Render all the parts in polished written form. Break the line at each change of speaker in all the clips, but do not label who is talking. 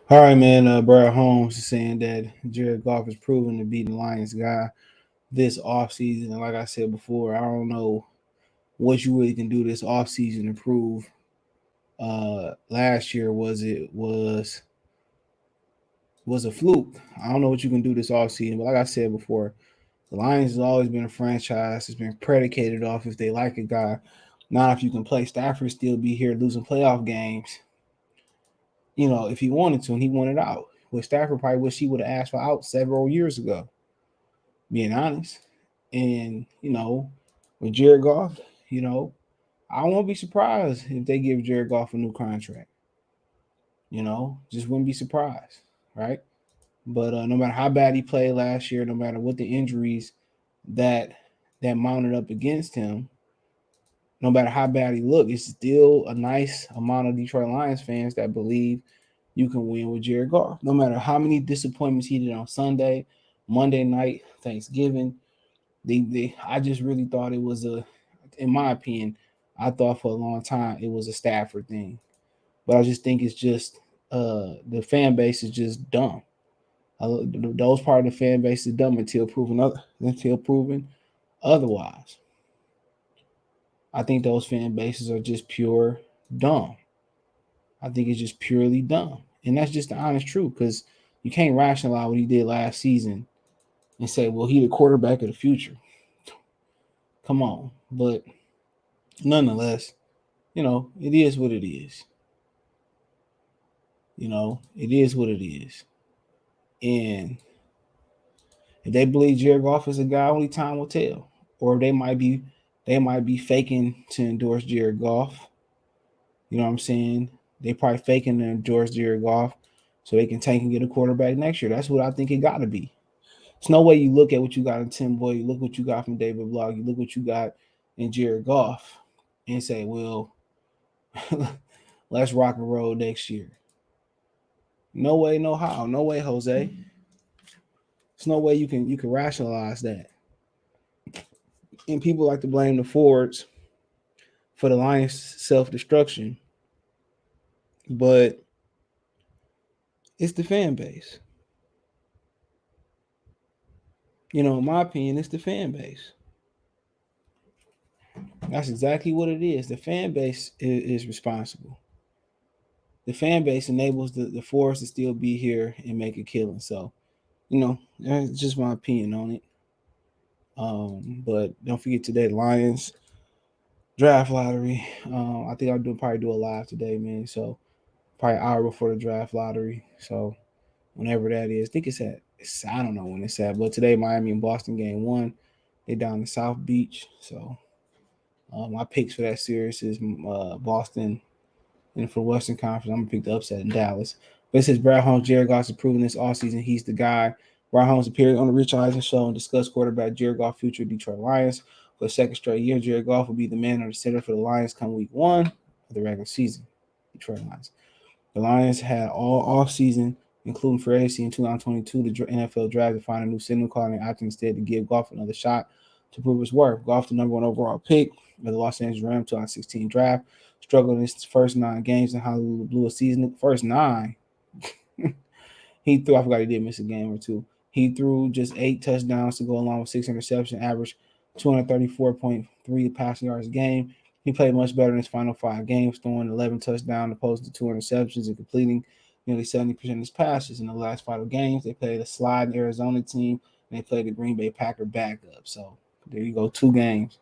All right, man. Brad Holmes is saying that Jared Goff is proven to be the Lions guy this offseason. And like I said before, I don't know what you really can do this offseason to prove. Last year was a fluke. I don't know what you can do this offseason, but like I said before, the Lions has always been a franchise that's been predicated off if they like a guy, not if you can play. Stafford still be here losing playoff games, if he wanted to, and he wanted out. Well, Stafford probably wish he would have asked for out several years ago, being honest. And, with Jared Goff, you know, I won't be surprised if they give Jared Goff a new contract. Just wouldn't be surprised, right? But no matter how bad he played last year, no matter what the injuries that mounted up against him, no matter how bad he looked, it's still a nice amount of Detroit Lions fans that believe you can win with Jared Goff. No matter how many disappointments he did on Sunday, Monday night, Thanksgiving, I just really thought it was in my opinion, I thought for a long time it was a Stafford thing. But I just think it's just the fan base is just dumb. Those part of the fan base is dumb until proven otherwise. I think those fan bases are just pure dumb. I think it's just purely dumb, and that's just the honest truth. Because you can't rationalize what he did last season and say, "Well, he the quarterback of the future." Come on, but nonetheless, it is what it is. It is what it is. And if they believe Jared Goff is a guy, only time will tell. Or they might be faking to endorse Jared Goff. You know what I'm saying? They probably faking to endorse Jared Goff so they can tank and get a quarterback next year. That's what I think it gotta be. There's no way you look at what you got in Tim Boyd, you look what you got from David Block, you look what you got in Jared Goff, and say, well, let's rock and roll next year. No way, no how. No way, Jose. There's no way you can rationalize that. And people like to blame the Fords for the Lions' self destruction, but it's the fan base. In my opinion, it's the fan base. That's exactly what it is. The fan base is responsible. The fan base enables the Fords to still be here and make a killing. So, that's just my opinion on it. But don't forget today, the Lions draft lottery. I think probably do a live today, man. So probably an hour before the draft lottery. So whenever that is, I think I don't know when it's at, but today Miami and Boston game one. They down in South Beach. So my picks for that series is Boston, and for Western Conference, I'm gonna pick the upset in Dallas. But it says Brad Holmes, Jared Goff is proven this offseason he's the guy. Brad Holmes appeared on the Rich Eisen show and discussed quarterback Jared Goff future Detroit Lions. For the second straight year, Jared Goff will be the man on the center for the Lions come week one of the regular season. Detroit Lions. The Lions had all off season, including free agency in 2022, the NFL draft to find a new signal call and opted instead to give Goff another shot to prove his worth. Goff, the number one overall pick of the Los Angeles Rams 2016 draft, struggled in his first 9 games in Hollywood Blue season. First nine, he threw. I forgot he did miss a game or two. He threw just 8 touchdowns to go along with 6 interceptions, average 234.3 passing yards a game. He played much better in his final 5 games, throwing 11 touchdowns opposed to 2 interceptions and completing nearly 70% of his passes. In the last 5 games, they played a slide in Arizona team and they played the Green Bay Packer backup. So there you go, 2 games.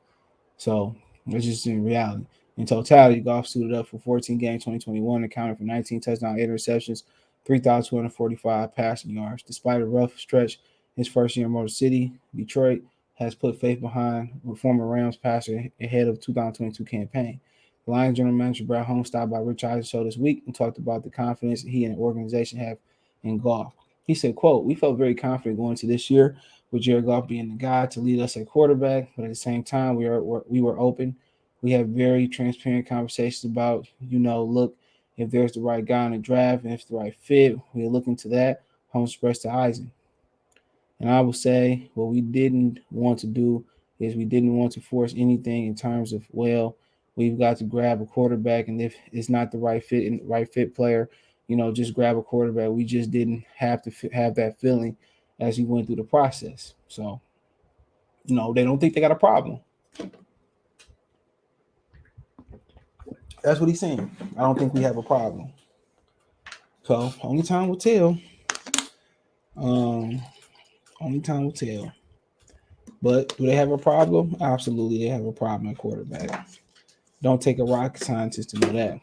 So it's just in reality. In totality, Goff suited up for 14 games 2021, accounting for 19 touchdowns, 8 receptions, 3,245 passing yards. Despite a rough stretch his first year in Motor City, Detroit has put faith behind former Rams passer ahead of 2022 campaign. The Lions general manager Brad Holmes stopped by Rich Eisen show this week and talked about the confidence he and the organization have in Goff. He said, quote, "We felt very confident going into this year with Jared Goff being the guy to lead us at quarterback, but at the same time, we were open. We had very transparent conversations about, look, if there's the right guy in the draft and if it's the right fit, we'll look into that." Holmes expressed to Eisen. And I would say what we didn't want to do is we didn't want to force anything in terms of, well, we've got to grab a quarterback, and if it's not the right fit player, just grab a quarterback. We just didn't have to have that feeling as he went through the process. So, they don't think they got a problem. That's what he's saying. I don't think we have a problem. So, only time will tell. Um, Only time will tell. But do they have a problem? Absolutely, they have a problem at quarterback. Don't take a rocket scientist to know that.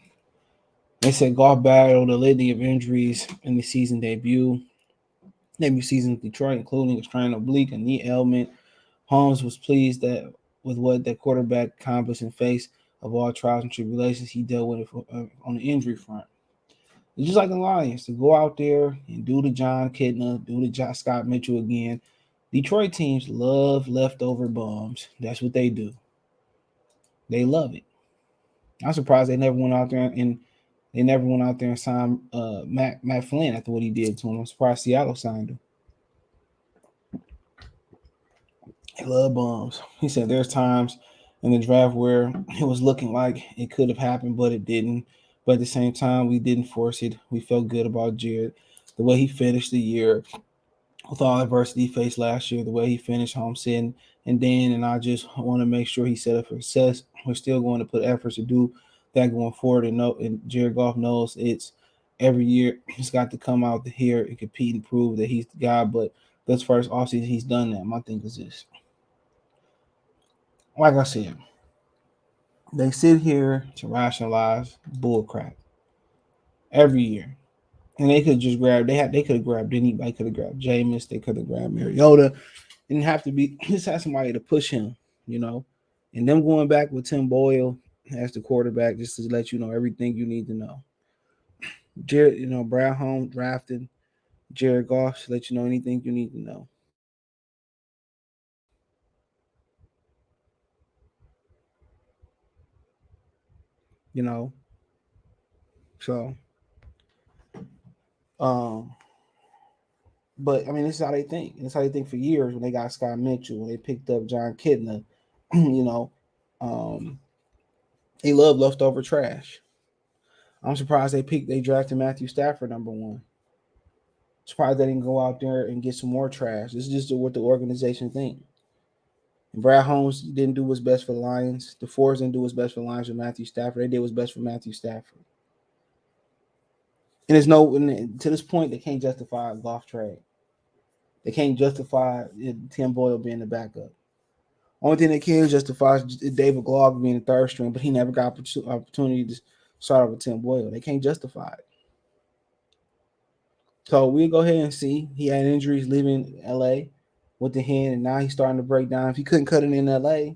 They said Goff battled a litany of injuries in the debut season with Detroit, including a strained oblique, a knee ailment. Holmes was pleased that with what the quarterback accomplished in face of all trials and tribulations he dealt with on the injury front. It's just like the Lions to go out there and do the John Kitna, do the Scott Mitchell again. Detroit teams love leftover bums. That's what they do. They love it. I'm surprised they never went out there and signed Matt Flynn after what he did to him. I'm surprised Seattle signed him. They love bums. He said there's times in the draft where it was looking like it could have happened, but it didn't. But at the same time, we didn't force it. We felt good about Jared, the way he finished the year with all adversity he faced last year, the way he finished Holmes and Dan. And I just want to make sure he's set up for success. We're still going to put efforts to do that going forward. And Jared Goff knows it's every year he's got to come out here and compete and prove that he's the guy. But this first offseason, he's done that. My thing is this. Like I said, they sit here to rationalize bullcrap every year. And they could just grab they could have grabbed anybody, could have grabbed Jameis, they could have grabbed Mariota. Didn't have to be just have somebody to push him, you know. And them going back with Tim Boyle as the quarterback just to let you know everything you need to know. Jared, Brad Holmes drafted Jared Goff to let you know anything you need to know. You know. So um but I mean this is how they think. And it's how they think for years when they got Scott Mitchell, when they picked up John Kitna, you know. Um they love leftover trash. I'm surprised they drafted Matthew Stafford #1. Surprised they didn't go out there and get some more trash. This is just what the organization think. And Brad Holmes didn't do what's best for the Lions. The Force didn't do what's best for the Lions with Matthew Stafford. They did what's best for Matthew Stafford. And to this point, they can't justify a Goff trade. They can't justify Tim Boyle being the backup. Only thing they can justify is David Glover being the third string, but he never got opportunity to start with Tim Boyle. They can't justify it. So we'll go ahead and see. He had injuries leaving LA with the hand, and now he's starting to break down. If he couldn't cut it in LA,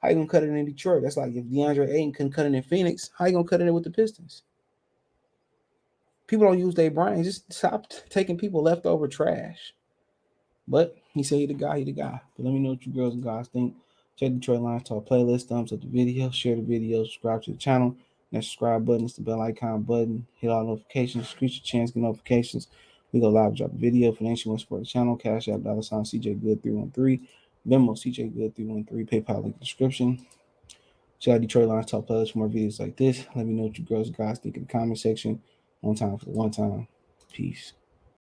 how you gonna cut it in Detroit? That's like if DeAndre Ayton couldn't cut it in Phoenix, how you gonna cut it in with the Pistons? People don't use their brains. Just stop taking people leftover trash. But he said he the guy, he the guy. But let me know what you girls and guys think. Check Detroit Lions Talk playlist, thumbs up the video, share the video, subscribe to the channel. That subscribe button is the bell icon button. Hit all notifications, screech your chance, get notifications. We go live, drop a video for the Nation One Support channel. Cash App, $ CJ Good 313. Venmo CJ Good 313. PayPal link in the description. Check out Detroit Lions Talk playlist for more videos like this. Let me know what you girls and guys think in the comment section. One time for the one time. Peace.